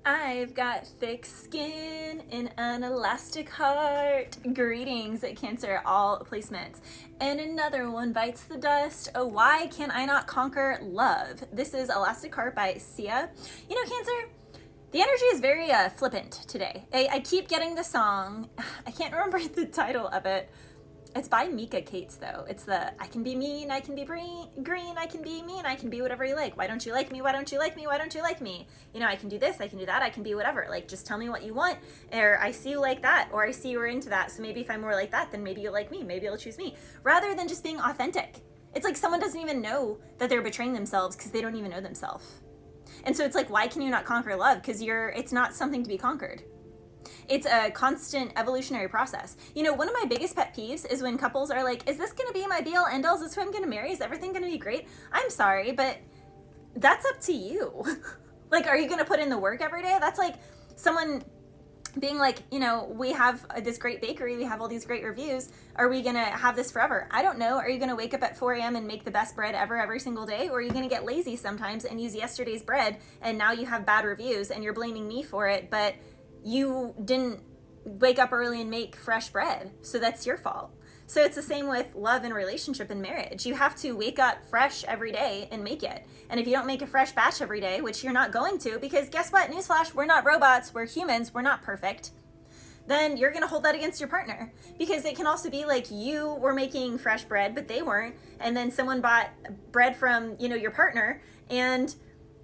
I've got thick skin and an elastic heart. Greetings, Cancer, all placements. And another one bites the dust. Oh, why can I not conquer love? This is Elastic Heart by Seer. You know, Cancer, the energy is very flippant today. I keep getting the song. I can't remember the title of it. It's by Mika Cates, though. It's the, I can be mean, I can be green, I can be mean, I can be whatever you like. Why don't you like me? Why don't you like me? Why don't you like me? You know, I can do this, I can do that, I can be whatever. Like, just tell me what you want. Or I see you like that, or I see you're into that. So maybe if I'm more like that, then maybe you'll like me. Maybe you'll choose me. Rather than just being authentic. It's like someone doesn't even know that they're betraying themselves because they don't even know themselves. And so it's like, why can you not conquer love? Because it's not something to be conquered. It's a constant evolutionary process. You know, one of my biggest pet peeves is when couples are like, is this going to be my be all end all? Is this who I'm going to marry? Is everything going to be great? I'm sorry, but that's up to you. Like, are you going to put in the work every day? That's like someone being like, you know, we have this great bakery, we have all these great reviews. Are we going to have this forever? I don't know. Are you going to wake up at 4 a.m. and make the best bread ever every single day? Or are you going to get lazy sometimes and use yesterday's bread and now you have bad reviews and you're blaming me for it, but you didn't wake up early and make fresh bread, so that's your fault. So it's the same with love and relationship and marriage. You have to wake up fresh every day and make it. And if you don't make a fresh batch every day, which you're not going to, because guess what? Newsflash, we're not robots, we're humans, we're not perfect. Then you're going to hold that against your partner, because it can also be like you were making fresh bread, but they weren't. And then someone bought bread from, you know, your partner and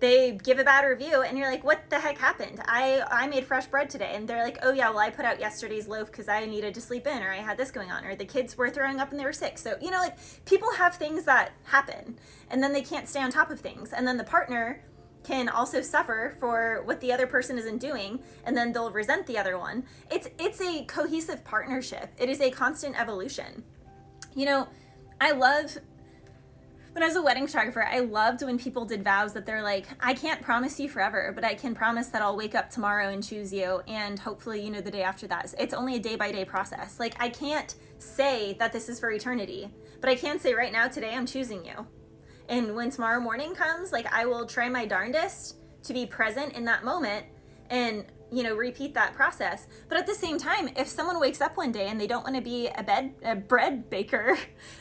they give a bad review and you're like, what the heck happened? I made fresh bread today. And they're like, oh yeah, well I put out yesterday's loaf because I needed to sleep in, or I had this going on, or the kids were throwing up and they were sick. So, you know, like people have things that happen and then they can't stay on top of things. And then the partner can also suffer for what the other person isn't doing, and then they'll resent the other one. It's a cohesive partnership. It is a constant evolution. You know, when I was a wedding photographer, I loved when people did vows that they're like, I can't promise you forever, but I can promise that I'll wake up tomorrow and choose you, and hopefully, you know, the day after that. It's only a day-by-day process. Like, I can't say that this is for eternity, but I can say right now, today, I'm choosing you. And when tomorrow morning comes, like, I will try my darndest to be present in that moment and, you know, repeat that process. But at the same time, if someone wakes up one day and they don't want to be a bread baker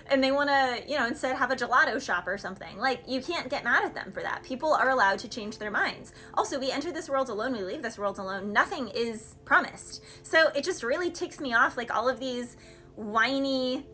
and they want to, you know, instead have a gelato shop or something, like, you can't get mad at them for that. People are allowed to change their minds. Also, we enter this world alone, we leave this world alone. Nothing is promised. So it just really ticks me off, like all of these whiny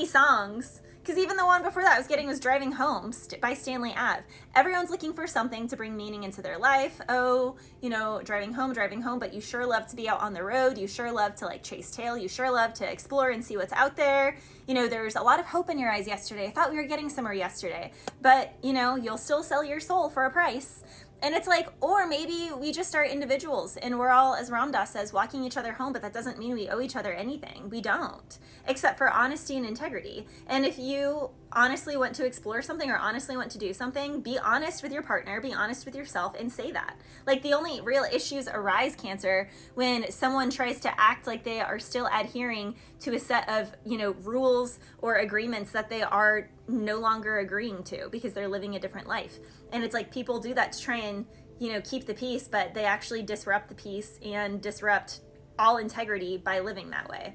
songs. Because even the one before that I was getting was Driving Home by Stanley Ave. Everyone's looking for something to bring meaning into their life. Oh, you know, driving home, but you sure love to be out on the road. You sure love to like chase tail. You sure love to explore and see what's out there. You know, there's a lot of hope in your eyes yesterday. I thought we were getting somewhere yesterday. But, you know, you'll still sell your soul for a price. And it's like, or maybe we just are individuals and we're all, as Ram Dass says, walking each other home, but that doesn't mean we owe each other anything. We don't, except for honesty and integrity. And if you honestly want to explore something or honestly want to do something, be honest with your partner, be honest with yourself, and say that. Like, the only real issues arise, Cancer, when someone tries to act like they are still adhering to a set of, you know, rules or agreements that they are no longer agreeing to because they're living a different life. And it's like people do that to try and, you know, keep the peace, but they actually disrupt the peace and disrupt all integrity by living that way.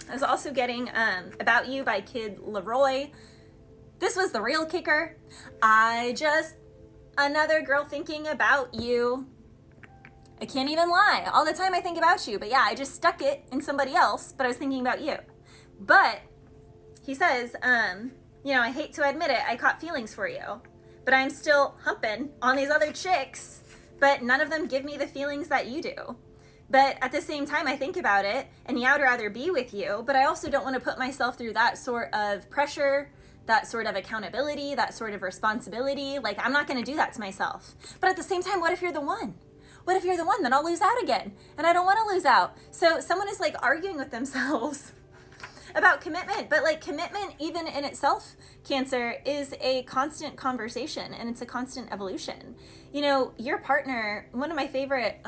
I was also getting About You by Kid Leroy. This was the real kicker. Another girl thinking about you. I can't even lie. All the time I think about you, but yeah, I just stuck it in somebody else, but I was thinking about you. But he says, you know, I hate to admit it, I caught feelings for you, but I'm still humping on these other chicks, but none of them give me the feelings that you do. But at the same time, I think about it, and yeah, I'd rather be with you, but I also don't want to put myself through that sort of pressure, that sort of accountability, that sort of responsibility. Like, I'm not going to do that to myself. But at the same time, what if you're the one? What if you're the one? Then I'll lose out again, and I don't want to lose out. So someone is like arguing with themselves about commitment, but like commitment even in itself, Cancer, is a constant conversation and it's a constant evolution. You know, your partner, one of my favorite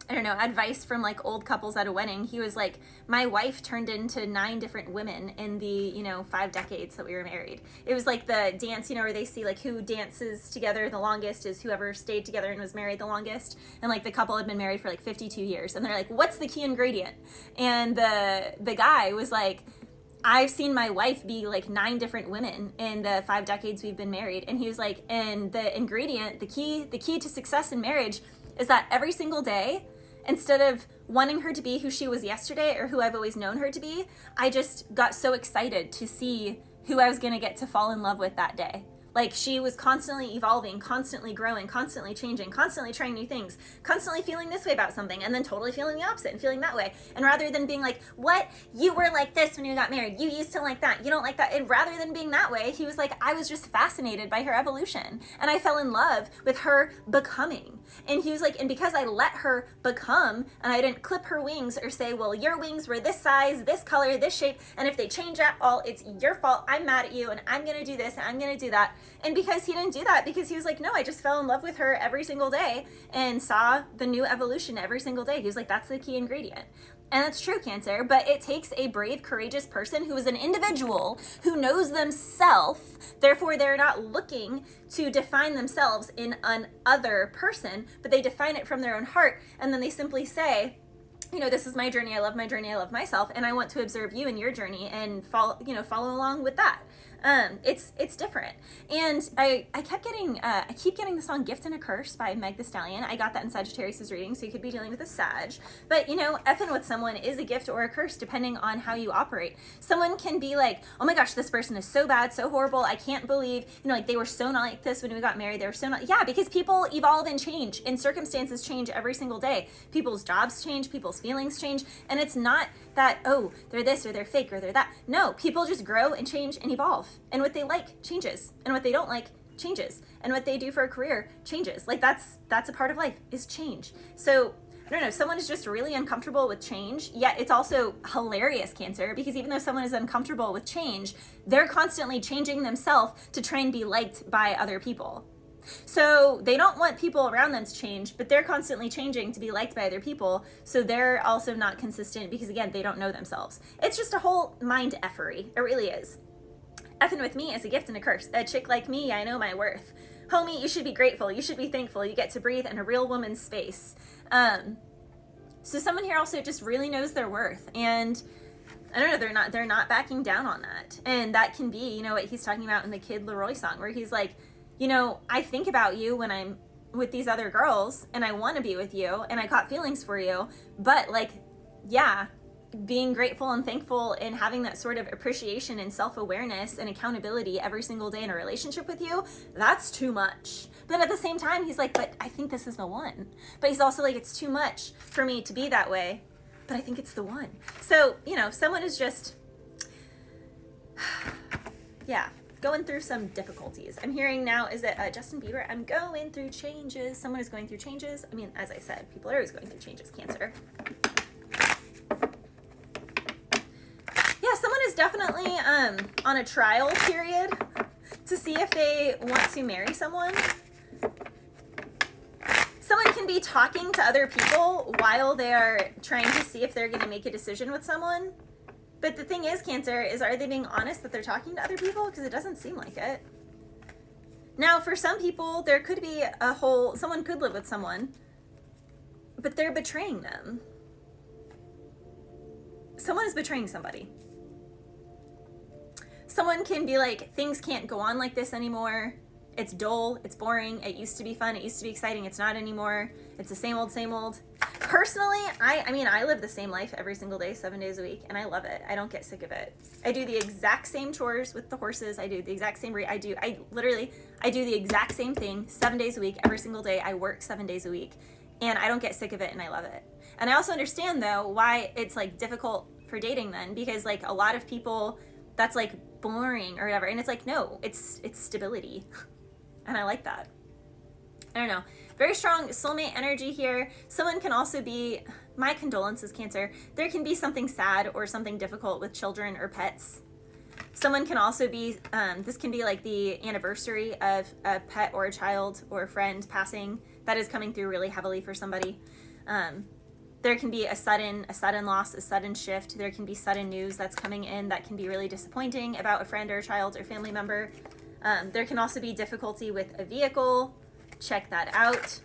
I don't know, advice from like old couples at a wedding. He was like, my wife turned into 9 different women in the, 5 decades that we were married. It was like the dance, where they see like who dances together the longest is whoever stayed together and was married the longest. And like the couple had been married for like 52 years. And they're like, what's the key ingredient? And the guy was like, I've seen my wife be like 9 different women in the 5 decades we've been married. And he was like, and the ingredient, the key to success in marriage is that every single day, instead of wanting her to be who she was yesterday or who I've always known her to be, I just got so excited to see who I was going to get to fall in love with that day. Like, she was constantly evolving, constantly growing, constantly changing, constantly trying new things, constantly feeling this way about something, and then totally feeling the opposite and feeling that way. And rather than being like, what? You were like this when you got married. You used to like that. You don't like that. And rather than being that way, he was like, I was just fascinated by her evolution. And I fell in love with her becoming. And he was like, and because I let her become, and I didn't clip her wings or say, well, your wings were this size, this color, this shape, and if they change at all, it's your fault. I'm mad at you, and I'm going to do this, and I'm going to do that. And because he didn't do that, because he was like, no, I just fell in love with her every single day and saw the new evolution every single day. He was like, that's the key ingredient. And that's true, Cancer, but it takes a brave, courageous person who is an individual who knows themselves, therefore they're not looking to define themselves in an other person, but they define it from their own heart, and then they simply say, this is my journey, I love my journey, I love myself, and I want to observe you in your journey and follow along with that. It's different. And I keep getting the song Gift and a Curse by Meg Thee Stallion. I got that in Sagittarius's reading, so you could be dealing with a Sag. But, effing with someone is a gift or a curse depending on how you operate. Someone can be like, oh my gosh, this person is so bad, so horrible, I can't believe, they were so not like this when we got married, they were so not, yeah, because people evolve and change, and circumstances change every single day. People's jobs change, people's feelings change, and it's not that, oh, they're this or they're fake or they're that. No, people just grow and change and evolve. And what they like changes, and what they don't like changes, and what they do for a career changes. Like that's a part of life, is change. So I don't know, someone is just really uncomfortable with change, yet it's also hilarious, Cancer, because even though someone is uncomfortable with change, they're constantly changing themselves to try and be liked by other people. So they don't want people around them to change, but they're constantly changing to be liked by other people. So they're also not consistent because, again, they don't know themselves. It's just a whole mind effery. It really is. Effing with me is a gift and a curse. A chick like me, I know my worth. Homie, you should be grateful. You should be thankful. You get to breathe in a real woman's space. So someone here also just really knows their worth. And I don't know, they're not backing down on that. And that can be, what he's talking about in the Kid Leroy song, where he's like, I think about you when I'm with these other girls and I want to be with you and I got feelings for you, but being grateful and thankful and having that sort of appreciation and self-awareness and accountability every single day in a relationship with you, that's too much. But at the same time, he's like, but I think this is the one. But he's also like, it's too much for me to be that way, but I think it's the one. So, someone is just, going through some difficulties. I'm hearing now, is it Justin Bieber? I'm going through changes. Someone is going through changes. I mean, as I said, people are always going through changes, Cancer. Yeah, someone is definitely on a trial period to see if they want to marry someone. Someone can be talking to other people while they're trying to see if they're going to make a decision with someone. But the thing is, Cancer, is are they being honest that they're talking to other people? Because it doesn't seem like it. Now, for some people, there could be someone could live with someone, but they're betraying them. Someone is betraying somebody. Someone can be like, things can't go on like this anymore. It's dull, it's boring, it used to be fun, it used to be exciting, it's not anymore. It's the same old, same old. Personally, I live the same life every single day, 7 days a week, and I love it. I don't get sick of it. I do the exact same chores with the horses. I do the exact same, I do the exact same thing 7 days a week, every single day. I work 7 days a week, and I don't get sick of it, and I love it. And I also understand, though, why it's, like, difficult for dating then, because, like, a lot of people, that's, like, boring or whatever, and it's like, no, it's stability. And I like that. I don't know. Very strong soulmate energy here. Someone can also be, my condolences, Cancer. There can be something sad or something difficult with children or pets. Someone can also be, this can be like the anniversary of a pet or a child or a friend passing. That is coming through really heavily for somebody. There can be a sudden loss, a sudden shift. There can be sudden news that's coming in that can be really disappointing about a friend or a child or family member. There can also be difficulty with a vehicle. Check that out.